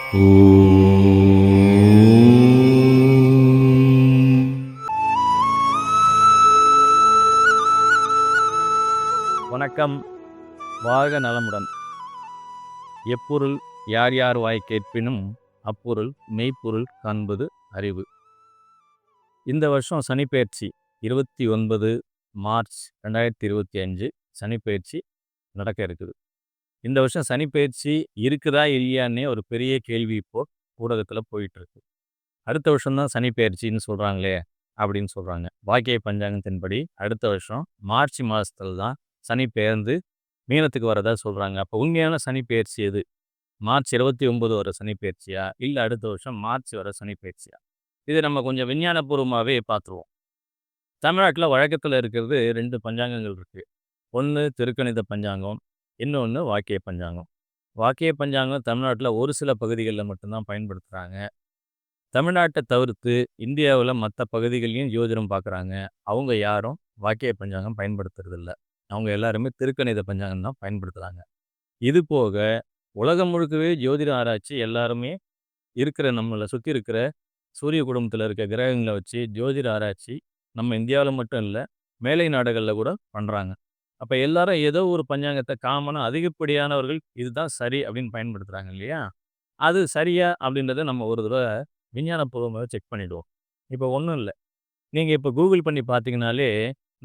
வணக்கம். வாழ்க நலமுடன். எப்பொருள் யார் யார் வாய் கேட்பினும் அப்பொருள் மெய்ப்பொருள் காண்பது அறிவு. இந்த வருஷம் சனிப்பெயர்ச்சி 29 மார்ச் 2025 சனிப்பெயர்ச்சி நடக்க இருக்குது. இந்த வருஷம் சனிப்பெயர்ச்சி இருக்குதா இல்லையான்னே ஒரு பெரிய கேள்வி இப்போ ஊடகத்தில் போயிட்டு இருக்கு. அடுத்த வருஷம்தான் சனிப்பெயர்ச்சின்னு சொல்கிறாங்களே அப்படின்னு சொல்கிறாங்க. வாக்கிய பஞ்சாங்கத்தின்படி அடுத்த வருஷம் மார்ச் மாதத்துல தான் சனி பெயர்ந்து மீனத்துக்கு வரதா சொல்கிறாங்க. அப்போ உண்மையான சனி பெயர்ச்சி எது? மார்ச் 29 வர சனி பெயர்ச்சியா, இல்லை அடுத்த வருஷம் மார்ச் வர சனி பெயர்ச்சியா? இது நம்ம கொஞ்சம் விஞ்ஞானபூர்வமாகவே பார்த்துருவோம். தமிழ்நாட்டில் வழக்கத்தில் இருக்கிறது 2 பஞ்சாங்கங்கள் இருக்குது. ஒன்று திருக்கணித பஞ்சாங்கம், இன்னொன்று வாக்கிய பஞ்சாங்கம். வாக்கிய பஞ்சாங்கம் தமிழ்நாட்டில் ஒரு சில பகுதிகளில் மட்டும்தான் பயன்படுத்துகிறாங்க. தமிழ்நாட்டை தவிர்த்து இந்தியாவில் மற்ற பகுதிகளையும் ஜோதிடம் பார்க்குறாங்க. அவங்க யாரும் வாக்கிய பஞ்சாங்கம் பயன்படுத்துறதில்ல. அவங்க எல்லாருமே திருக்கணித பஞ்சாங்கம் தான் பயன்படுத்துகிறாங்க. இது போக உலகம் முழுக்கவே ஜோதிட ஆராய்ச்சி எல்லாருமே இருக்கிற நம்மளை சுற்றி இருக்கிற சூரிய குடும்பத்தில் இருக்க கிரகங்களை வச்சு ஜோதிட ஆராய்ச்சி நம்ம இந்தியாவில் மட்டும் இல்லை, மேலை நாடுகளில் கூட பண்ணுறாங்க. அப்போ எல்லாரும் ஏதோ ஒரு பஞ்சாங்கத்தை காமனாக அதிகப்படியானவர்கள் இதுதான் சரி அப்படின்னு பயன்படுத்துகிறாங்க இல்லையா? அது சரியா அப்படின்றத நம்ம ஒரு தடவை விஞ்ஞானபூர்வமாக செக் பண்ணிவிடுவோம். இப்போ ஒன்றும் இல்லை, நீங்கள் இப்போ கூகுள் பண்ணி பார்த்தீங்கனாலே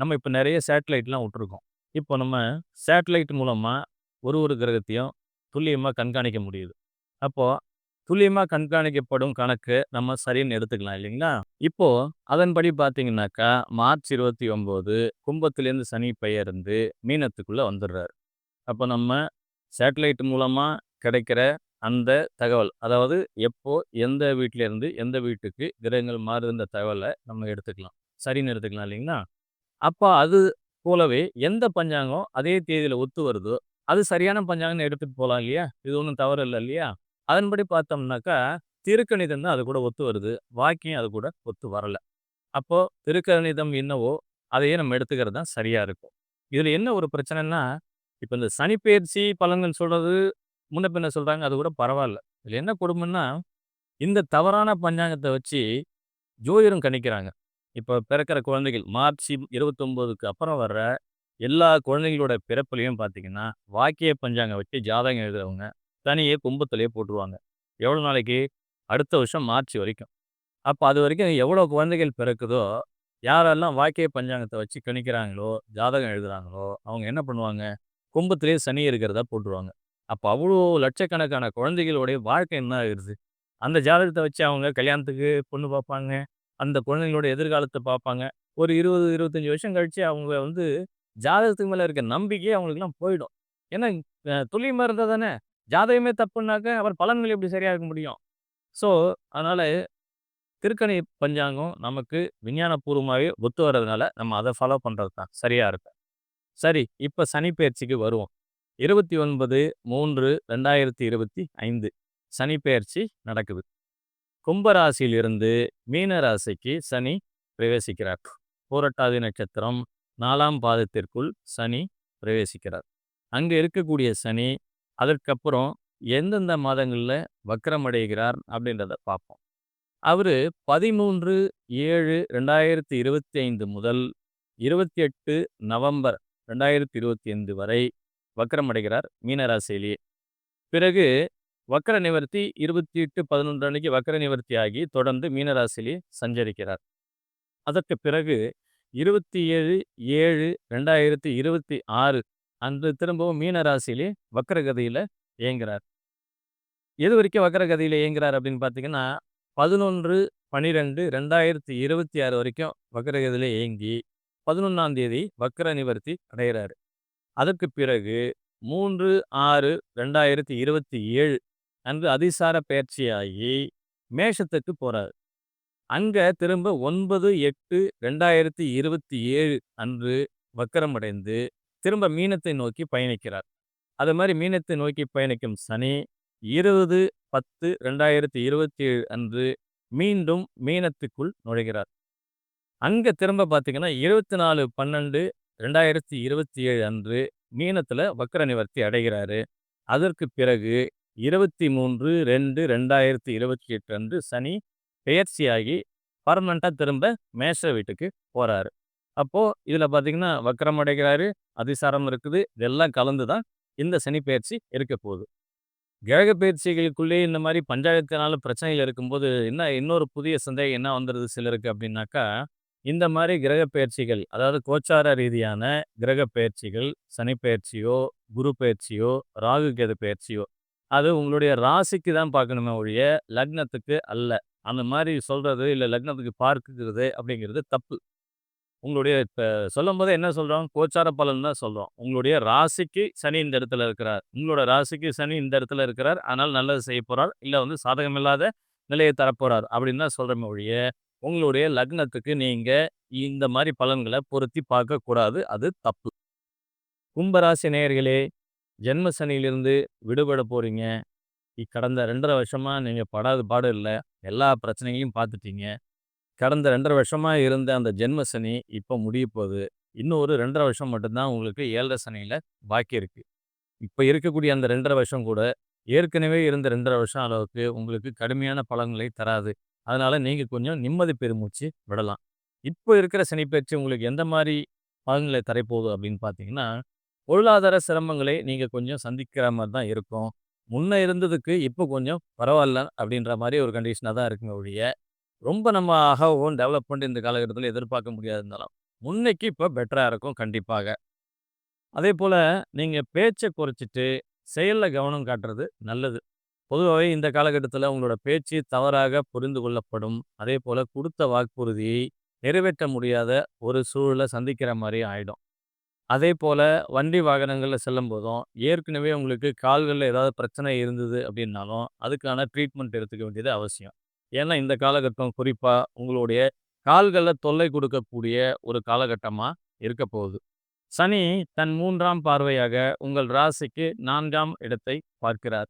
நம்ம இப்போ நிறைய சேட்டலைட்லாம் விட்டுருக்கோம். இப்போ நம்ம சேட்டலைட் மூலமாக ஒரு கிரகத்தையும் துல்லியமாக கண்காணிக்க முடியுது. அப்போது துல்லியமாக கண்காணிக்கப்படும் கணக்கு நம்ம சரின்னு எடுத்துக்கலாம் இல்லைங்களா? இப்போது அதன்படி பார்த்தீங்கன்னாக்கா மார்ச் 29 கும்பத்துலேருந்து சனி பெயர்ந்து மீனத்துக்குள்ளே வந்துடுறாரு. அப்போ நம்ம சேட்டலைட் மூலமாக கிடைக்கிற அந்த தகவல், அதாவது எப்போ எந்த வீட்டிலேருந்து எந்த வீட்டுக்கு கிரகங்கள் மாறுதுன்ற தகவலை நம்ம எடுத்துக்கலாம், சரின்னு எடுத்துக்கலாம் இல்லைங்களா? அப்போ அது போலவே எந்த பஞ்சாங்கம் அதே தேதியில் ஒத்து வருதோ அது சரியான பஞ்சாங்கம்னு எடுத்துகிட்டு போகலாம் இல்லையா? இது ஒன்றும் தவறு இல்லை இல்லையா? அதன்படி பார்த்தோம்னாக்கா திருக்கணிதம் தான் அது கூட ஒத்து வருது, வாக்கியம் அது கூட ஒத்து வரலை. அப்போது திருக்கணிதம் என்னவோ அதையே நம்ம எடுத்துக்கிறது தான் சரியாக இருக்கும். இதில் என்ன ஒரு பிரச்சனைன்னா, இப்போ இந்த சனிப்பெயர்ச்சி பலன்கள் சொல்கிறது முன்ன பின்ன சொல்கிறாங்க, அது கூட பரவாயில்ல. இதில் என்ன கொடுமைன்னா, இந்த தவறான பஞ்சாங்கத்தை வச்சு ஜோதிடம் கணிக்கிறாங்க. இப்போ பிறக்கிற குழந்தைகள் மார்ச் 29க்கு அப்புறம் வர்ற எல்லா குழந்தைகளோட பிறப்புலையும் பார்த்தீங்கன்னா வாக்கிய பஞ்சாங்கம் வச்சு ஜாதகம் எழுதுறவங்க தனியே கும்பத்திலேயே போட்டுருவாங்க. எவ்வளோ நாளைக்கு? அடுத்த வருஷம் மார்ச் வரைக்கும். அப்போ அது வரைக்கும் எவ்வளோ குழந்தைகள் பிறக்குதோ, யாரெல்லாம் வாக்கிய பஞ்சாங்கத்தை வச்சு கணிக்கிறாங்களோ, ஜாதகம் எழுதுகிறாங்களோ, அவங்க என்ன பண்ணுவாங்க? கும்பத்திலேயே சனி இருக்கிறதா போட்டுருவாங்க. அப்போ அவ்வளோ லட்சக்கணக்கான குழந்தைகளுடைய வாழ்க்கை என்ன ஆகுது? அந்த ஜாதகத்தை வச்சு அவங்க கல்யாணத்துக்கு பொண்ணு பார்ப்பாங்க, அந்த குழந்தைங்களோட எதிர்காலத்தை பார்ப்பாங்க. ஒரு 20, 25 வருஷம் கழிச்சு அவங்க ஜாதகத்துக்கு மேலே இருக்க நம்பிக்கையே அவங்களுக்குலாம் போயிடும். ஏன்னா துல்லியமாக இருந்தால் தானே, ஜாதகமே தப்புனாக்க அப்புறம் பலன்கள் எப்படி சரியாக இருக்க முடியும்? ஸோ அதனால் திருக்கணி பஞ்சாங்கம் நமக்கு விஞ்ஞானபூர்வமாகவே ஒத்து வர்றதுனால நம்ம அதை ஃபாலோ பண்ணுறது தான் சரியாக இருக்கும். சரி, இப்போ சனிப்பெயர்ச்சிக்கு வருவோம். 29/3/2025 சனிப்பெயர்ச்சி நடக்குது. கும்பராசியிலிருந்து மீன ராசிக்கு சனி பிரவேசிக்கிறார். பூரட்டாதி நட்சத்திரம் 4ஆம் பாதத்திற்குள் சனி பிரவேசிக்கிறார். அங்கே இருக்கக்கூடிய சனி அதற்கப்புறம் எந்தெந்த மாதங்களில் வக்ரமடைகிறார் அப்படின்றத பார்ப்போம். அவர் 13/7/2025 முதல் 28 நவம்பர் 2025 வரை வக்ரமடைகிறார் மீனராசியிலேயே. பிறகு வக்ர நிவர்த்தி 28/11 அன்னைக்கு வக்ர நிவர்த்தி ஆகி தொடர்ந்து மீனராசியிலே சஞ்சரிக்கிறார். அதற்கு பிறகு 27/7/2026 அன்று திரும்பவும் மீனராசியிலே வக்ரகதியில் இயங்குகிறார். எது வரைக்கும் வக்ரகதியில் இயங்குகிறார் அப்படின்னு பார்த்தீங்கன்னா 11/12/2026 வரைக்கும் வக்ரகதியில் இயங்கி 11ஆம் தேதி வக்ர நிவர்த்தி அடைகிறார். அதற்கு பிறகு 3/6/2027 அன்று அதிசார பயிற்சியாகி மேஷத்துக்கு போறார். அங்க திரும்ப 9/8/2027 அன்று வக்கரமடைந்து திரும்ப மீனத்தை நோக்கி பயணிக்கிறார். அது மாதிரி மீனத்தை நோக்கி பயணிக்கும் சனி 20/10/2027 அன்று மீண்டும் மீனத்துக்குள் நுழைகிறார். அங்க திரும்ப பார்த்தீங்கன்னா 24/12/2027 அன்று மீனத்துல வக்ர நிவர்த்தி அடைகிறாரு. அதற்கு பிறகு 23/2/2028 அன்று சனி பெயர்ச்சியாகி பர்மனெண்ட்டா திரும்ப மேஷ வீட்டுக்கு போறாரு. அப்போ இதில பார்த்தீங்கன்னா, வக்ரம் அடைகிறாரு, அதிசாரம் இருக்குது. இதெல்லாம் கலந்து தான் இந்த சனி பெயர்ச்சி இருக்க போகுது. கிரக பயிற்சிகளுக்குள்ளேயே இந்த மாரி பஞ்சாயத்துனால பிரச்சனைகள் இருக்கும்போது, இன்னொரு புதிய சந்தேகம் என்ன வந்துருது சிலருக்கு அப்டின்னாக்கா, இந்த மாரி கிரக பெயர்ச்சிகள், அதாவது கோச்சார ரீதியான கிரக பெயர்ச்சிகள், சனி பெயர்ச்சியோ, குரு பெயர்ச்சியோ, ராகு கேது பெயர்ச்சியோ, அது உங்களுடைய ராசிக்கு தான் பார்க்கணுமே ஒழிய, லக்னத்துக்கு அல்ல. அந்த மாரி சொல்றது, இல்ல லக்னத்துக்கு பார்க்குறது அப்படிங்கிறது தப்பு. உங்களுடைய இப்ப சொல்லும்போதே என்ன சொல்றோம்? கோச்சார பலன் தான் சொல்றோம். உங்களுடைய ராசிக்கு சனி இந்த இடத்துல இருக்கிறார். உங்களோட ராசிக்கு சனி இந்த இடத்துல இருக்கிறார். அதனால நல்லது செய்யப் போறார். இல்ல சாதகமில்லாத நிலையை தரப்போறார். அப்படின்னு தான் சொல்றோமே ஒழிய, உங்களுடைய லக்னத்துக்கு நீங்க இந்த மாரி பலன்கள பொருத்தி பார்க்கக்கூடாது. அது தப்பு. கும்பராசி நேயர்களே, ஜென்ம சனியிலிருந்து விடுபட போறீங்க. கடந்த 2 1/2 வருஷமா நீங்க படாத பாடு இல்ல. எல்லா பிரச்சனைகளையும் பார்த்துட்டீங்க. கடந்த 2 1/2 வருஷமா இருந்த அந்த ஜென்ம சனி இப்ப முடியப்போது. இன்னும் ஒரு 2 1/2 வருஷம் மட்டும் தான் உங்களுக்கு 7 சனியில பாக்கி இருக்கு. இப்ப இருக்கக்கூடிய அந்த 2 1/2 வருஷம் கூட, ஏற்கனவே இருந்த 2 1/2 வருஷம் அளவுக்கு உங்களுக்கு கடுமையான பலன்களை தராது. அதனால நீங்க கொஞ்சம் நிம்மதி பெருமூச்சு விடலாம். இப்போ இருக்கிற சனி பெயர்ச்சி உங்களுக்கு எந்த மாரி பலன்களை தரப்போகுது அப்படின்னு பார்த்தீங்கன்னா, பொருளாதார சிரமங்களை நீங்க கொஞ்சம் சந்திக்கிற மாரி தான் இருக்கும். முன்ன இருந்ததுக்கு இப்போ கொஞ்சம் பரவால்ல அப்படின்ற மாரி ஒரு கண்டிஷனா தான் இருக்குமே ஒழிய, ரொம்ப நம்ம ஆகவும் டெவலப்மெண்ட் இந்த காலகட்டத்தில எதிர்பார்க்க முடியாது இருந்தாலும், முன்னைக்கு இப்ப பெட்டரா இருக்கும் கண்டிப்பாக. அதேபோல நீங்க பேச்ச குறைச்சிட்டு, செயல்ல கவனம் காட்டுறது நல்லது. பொதுவாவே இந்த காலகட்டத்தில உங்களோட பேச்சு தவறாக புரிந்து கொள்ளப்படும். அதேபோல குடுத்த வாக்குறுதியை நிறைவேற்ற முடியாத ஒரு சூழல சந்திக்கிற மாரி ஆயிடும். அதேபோல வண்டி வாகனங்கள்ல செல்லும்போதும், ஏற்கனவே உங்களுக்கு கால்கள்ல ஏதாவது பிரச்சனை இருந்தது அப்படின்னாலும், அதுக்கான ட்ரீட்மெண்ட் எடுத்துக்க வேண்டியது அவசியம். ஏன்னா, இந்த காலகட்டம் குறிப்பா உங்களுடைய கால்கள்ல தொல்லை கொடுக்கக்கூடிய ஒரு காலகட்டமா இருக்க போகுது. சனி தன் 3ஆம் பார்வையாக உங்கள் ராசிக்கு 4ஆம் இடத்தை பார்க்கிறார்.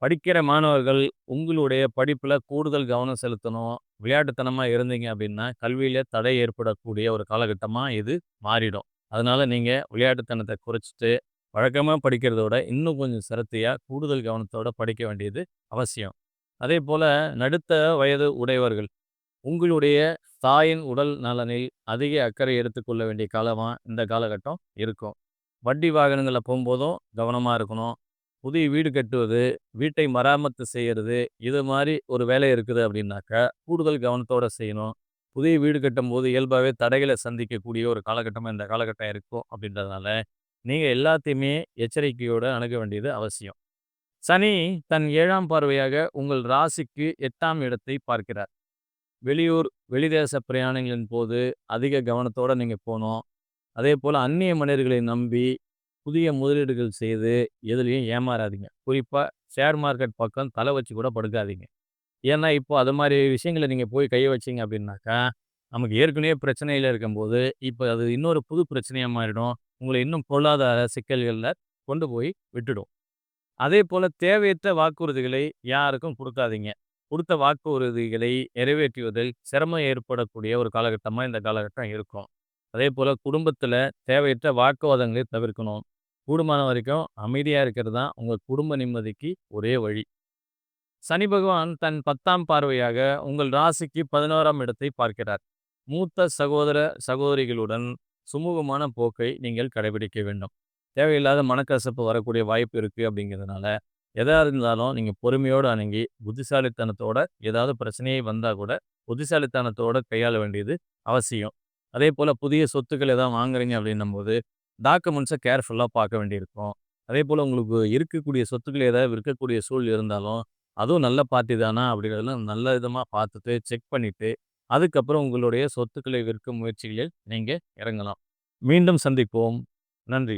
படிக்கிற மாணவர்கள் உங்களுடைய படிப்புல கூடுதல் கவனம் செலுத்தணும். விளையாட்டுத்தனமா இருந்தீங்க அப்படின்னா, கல்வியில தடை ஏற்படக்கூடிய ஒரு காலகட்டமா இது மாறிடும். அதனால நீங்க விளையாட்டுத்தனத்த குறைச்சுட்டு, வழக்கமா படிக்கிறத விட இன்னும் கொஞ்சம் சிரத்தையா, கூடுதல் கவனத்தோட படிக்க வேண்டியது அவசியம். அதேபோல நடுத்தர வயது உடையவர்கள், உங்களுடைய தாயின் உடல் நலனில் அதிக அக்கறை எடுத்துக்கொள்ள வேண்டிய காலமா இந்த காலகட்டம் இருக்கும். வண்டி வாகனங்கள்ல போம்போதும் கவனமா இருக்கணும். புதிய வீடு கட்டுவது, வீட்டை மராமத்து செய்யறது, இது மாரி ஒரு வேலை இருக்குது அப்படின்னாக்கா, கூடுதல் கவனத்தோட செய்யணும். புதிய வீடு கட்டும்போது இயல்பாவே தடைகள சந்திக்கக்கூடிய ஒரு காலகட்டமா இந்த காலகட்டம் இருக்கும் அப்படின்றதுனால, நீங்க எல்லாத்தையுமே எச்சரிக்கையோட அணுக வேண்டியது அவசியம். சனி தன் 7ஆம் பார்வையாக உங்கள் ராசிக்கு 8ஆம் இடத்தை பார்க்கிறார். வெளியூர், வெளிதேச பிரயாணங்களின் போது அதிக கவனத்தோட நீங்க போணும். அதேபோல அந்நிய மனிதர்களை நம்பி, புதிய முதலீடுகள் செய்து எதுலயும் ஏமாறாதீங்க. குறிப்பா ஷேர் மார்க்கெட் பக்கம் தல வச்சு கூட படுக்காதீங்க. ஏன்னா, இப்போ அது மாரி விஷயங்கள நீங்க போய் கை வச்சீங்க அப்படின்னாக்கா, நமக்கு ஏற்கனவே பிரச்சனையில இருக்கும்போது, இப்ப அது இன்னொரு புது பிரச்சனையா மாறிடும். உங்கள இன்னும் பொருளாதார சிக்கல்கள்ல கொண்டு போய் விட்டுடும். அதேபோல தேவையற்ற வாக்குறுதிகளை யாருக்கும் குடுக்காதீங்க. குடுத்த வாக்குறுதிகளை நிறைவேற்றுவதில் சிரமம் ஏற்படக்கூடிய ஒரு காலகட்டமா இந்த காலகட்டம் இருக்கும். அதேபோல குடும்பத்தில தேவையற்ற வாக்குவாதங்களை தவிர்க்கணும். கூடுமான வரைக்கும் அமைதியா இருக்கிறது தான் உங்க குடும்ப நிம்மதிக்கு ஒரே வழி. சனி பகவான் தன் 10ஆம் பார்வையாக உங்கள் ராசிக்கு 11ஆம் இடத்தை பார்க்கிறார். மூத்த சகோதர, சகோதரிகளுடன் சுமூகமான போக்கை நீங்கள் கடைபிடிக்க வேண்டும். தேவையில்லாத மனக்கசப்பு வரக்கூடிய வாய்ப்பு இருக்கு அப்படிங்கிறதுனால, எதா இருந்தாலும் நீங்க பொறுமையோடு அணுகி, புத்திசாலித்தனத்தோட ஏதாவது பிரச்சனையே வந்தா கூட, புத்திசாலித்தனத்தோட கையாள வேண்டியது அவசியம். அதேபோல புதிய சொத்துக்கள் ஏதாவது வாங்குறீங்க அப்படின்னும்போது, டாக்குமெண்ட்ஸ கேர்ஃபுல்லா பார்க்க வேண்டியிருக்கும். அதேபோல உங்களுக்கு இருக்கக்கூடிய சொத்துக்கள் ஏதாவது விற்கக்கூடிய சூழல் இருந்தாலும், அதுவும் நல்ல பார்ட்டி தானா அப்படிங்கிறதெல்லாம் நல்ல விதமா பார்த்துட்டு, செக் பண்ணிட்டு, அதுக்கப்புறம் உங்களுடைய சொத்துக்களை விற்கும் முயற்சிகளில் நீங்க இறங்கலாம். மீண்டும் சந்திப்போம். நன்றி.